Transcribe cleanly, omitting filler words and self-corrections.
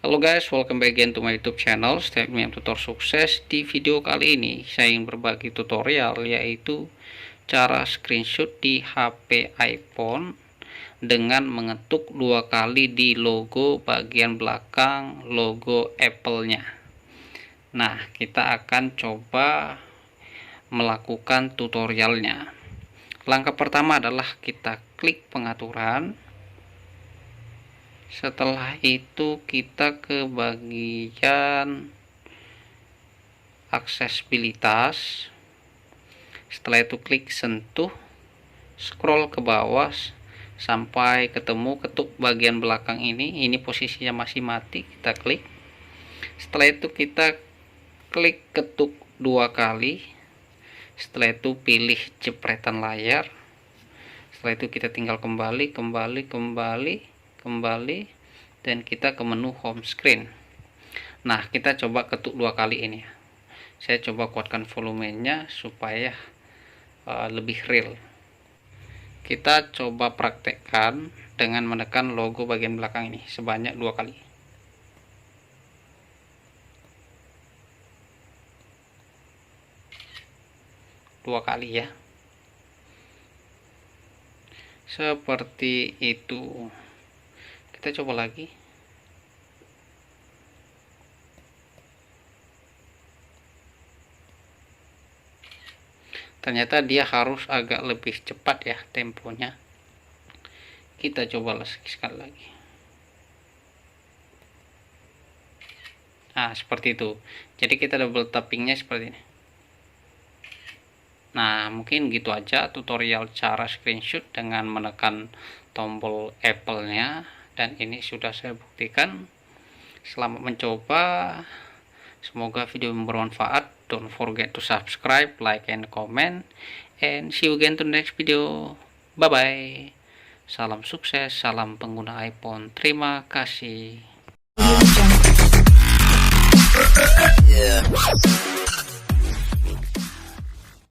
Halo guys, welcome back again to my YouTube channel Step Me Tutor Sukses. Di video kali ini saya ingin berbagi tutorial, yaitu cara screenshot di HP iPhone dengan mengetuk 2 kali di logo bagian belakang logo Apple-nya. Nah, kita akan coba melakukan tutorialnya. Langkah pertama adalah kita klik pengaturan. Setelah itu kita ke bagian aksesibilitas. Setelah itu klik sentuh, scroll ke bawah sampai ketemu ketuk bagian belakang ini. Ini posisinya masih mati, kita klik. Setelah itu kita klik ketuk 2 kali. Setelah itu pilih jepretan layar. Setelah itu kita tinggal kembali dan kita ke menu home screen. Nah, kita coba ketuk 2 kali ini. Saya coba kuatkan volumenya supaya lebih real. Kita coba praktekkan dengan menekan logo bagian belakang ini sebanyak 2 kali. Dua kali ya, seperti itu. Kita coba lagi. Ternyata dia harus agak lebih cepat ya temponya. Kita coba sekali lagi. Nah, seperti itu. Jadi kita double tappingnya seperti ini. Nah, mungkin gitu aja tutorial cara screenshot dengan menekan tombol Apple-nya, dan ini sudah saya buktikan. Selamat mencoba. Semoga video bermanfaat. Don't forget to subscribe, like, and comment, and see you again to the next video. Bye bye. Salam sukses, salam pengguna iPhone. Terima kasih.